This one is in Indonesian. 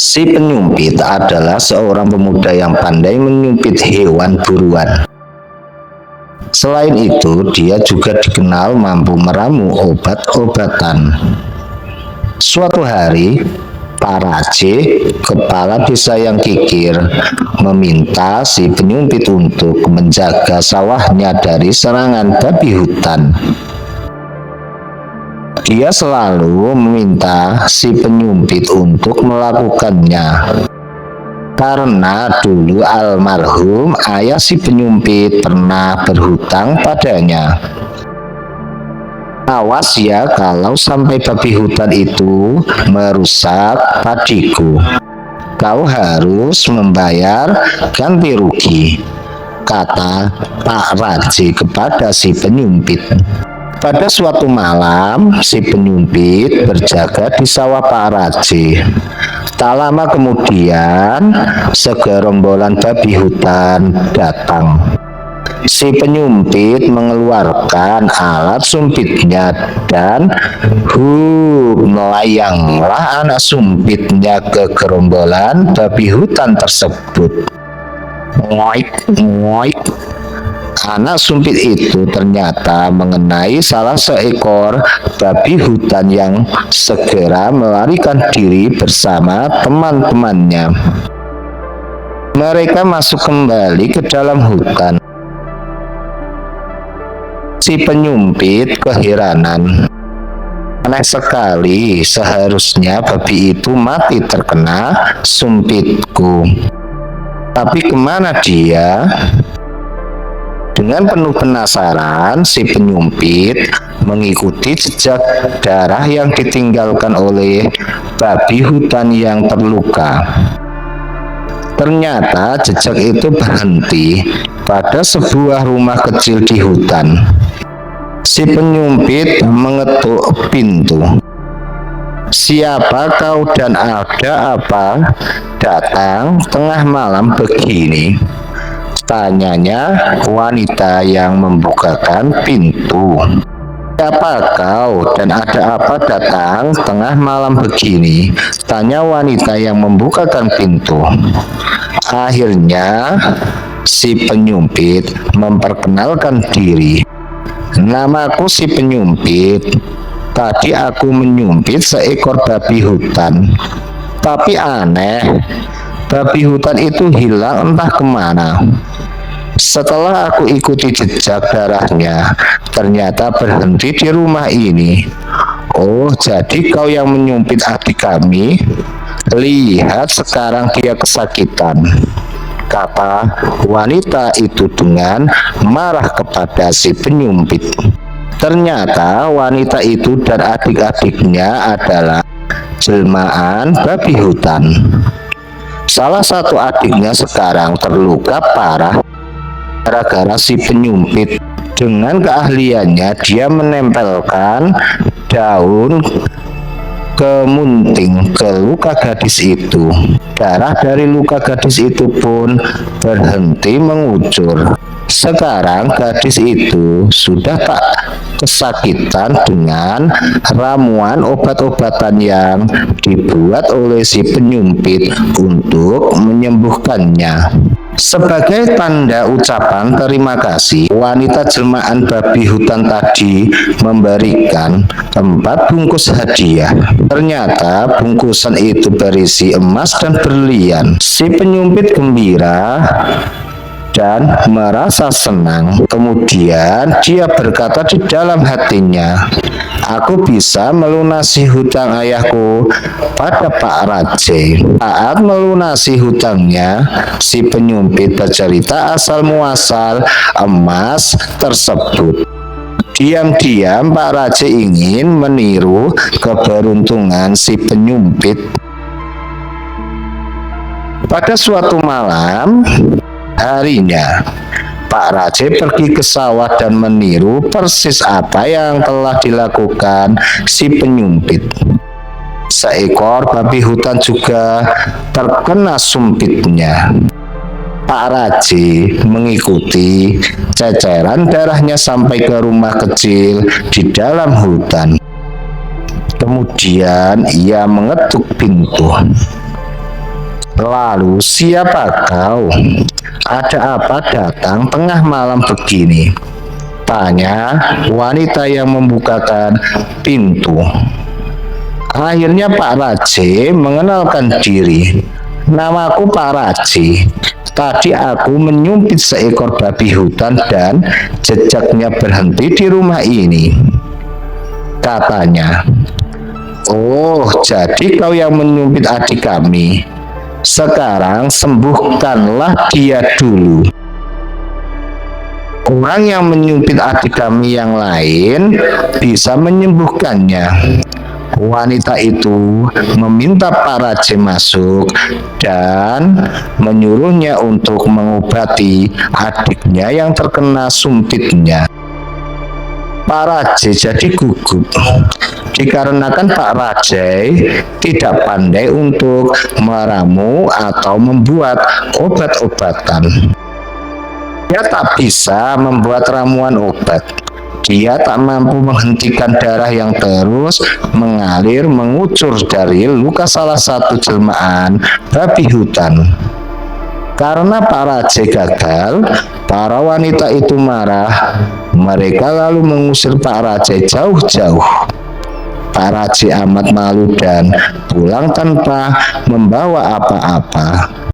Si penyumpit adalah seorang pemuda yang pandai menyumpit hewan buruan. Selain itu, dia juga dikenal mampu meramu obat-obatan. Suatu hari, Pak Raje, kepala desa yang kikir, meminta si penyumpit untuk menjaga sawahnya dari serangan babi hutan. Dia selalu meminta si penyumpit untuk melakukannya, karena dulu almarhum ayah si penyumpit pernah berhutang padanya. Awas ya kalau sampai babi hutan itu merusak padiku. Kau harus membayar ganti rugi, kata Pak Raje kepada si penyumpit. Pada suatu malam, si penyumpit berjaga di sawah Pak Raje. Tak lama kemudian, segerombolan babi hutan datang. Si penyumpit mengeluarkan alat sumpitnya dan melayanglah anak sumpitnya ke gerombolan babi hutan tersebut. Ngoik, ngoik. Anak sumpit itu ternyata mengenai salah seekor babi hutan yang segera melarikan diri bersama teman-temannya. Mereka masuk kembali ke dalam hutan. Si penyumpit keheranan. Aneh sekali, seharusnya babi itu mati terkena sumpitku. Tapi kemana dia? Dengan penuh penasaran, si penyumpit mengikuti jejak darah yang ditinggalkan oleh babi hutan yang terluka. Ternyata jejak itu berhenti pada sebuah rumah kecil di hutan. Si penyumpit mengetuk pintu. "Siapa kau dan ada apa datang tengah malam begini?" tanyanya wanita yang membukakan pintu. "Siapa kau dan ada apa datang tengah malam begini?" tanya wanita yang membukakan pintu. Akhirnya si penyumpit memperkenalkan diri. "Namaku si penyumpit. Tadi aku menyumpit seekor babi hutan. Tapi aneh, babi hutan itu hilang entah kemana. Setelah aku ikuti jejak darahnya, ternyata berhenti di rumah ini." "Oh, jadi kau yang menyumpit adik kami? Lihat sekarang dia kesakitan," kata wanita itu dengan marah kepada si penyumpit. Ternyata wanita itu dan adik-adiknya adalah jelmaan babi hutan. Salah satu adiknya sekarang terluka parah gara-gara si penyumpit. Dengan keahliannya, dia menempelkan daun kemunting ke luka gadis itu. Darah dari luka gadis itu pun berhenti mengucur. Sekarang gadis itu sudah tak kesakitan dengan ramuan obat-obatan yang dibuat oleh si penyumpit untuk menyembuhkannya. Sebagai tanda ucapan terima kasih, wanita jelmaan babi hutan tadi memberikan 4 bungkus hadiah. Ternyata bungkusan itu berisi emas dan berlian. Si penyumpit gembira dan merasa senang. Kemudian dia berkata di dalam hatinya, "Aku bisa melunasi hutang ayahku pada Pak Raje." Saat melunasi hutangnya, si penyumpit bercerita asal muasal emas tersebut. Diam-diam Pak Raje ingin meniru keberuntungan si penyumpit. Pada suatu malam harinya, Pak Raje pergi ke sawah dan meniru persis apa yang telah dilakukan si penyumpit. Seekor babi hutan juga terkena sumpitnya. Pak Raje mengikuti ceceran darahnya sampai ke rumah kecil di dalam hutan. Kemudian ia mengetuk pintu. Lalu, siapa kau? Ada apa datang tengah malam begini? Tanya wanita yang membukakan pintu. Akhirnya Pak Raje mengenalkan diri. Namaku Pak Raje. Tadi aku menyumpit seekor babi hutan dan jejaknya berhenti di rumah ini. Katanya, oh, jadi kau yang menyumpit adik kami. Sekarang sembuhkanlah dia dulu. Orang yang menyumpit adik kami yang lain bisa menyembuhkannya. Wanita itu meminta Pak Raje masuk dan menyuruhnya untuk mengobati adiknya yang terkena sumpitnya. Pak Raje jadi gugup dikarenakan Pak Raje tidak pandai untuk meramu atau membuat obat-obatan. Dia tak bisa membuat ramuan obat. Dia tak mampu menghentikan darah yang terus mengalir mengucur dari luka salah satu jelmaan babi hutan. Karena Pak Raje gagal, para wanita itu marah. Mereka lalu mengusir Pak Raje jauh-jauh. Pak Raje amat malu dan pulang tanpa membawa apa-apa.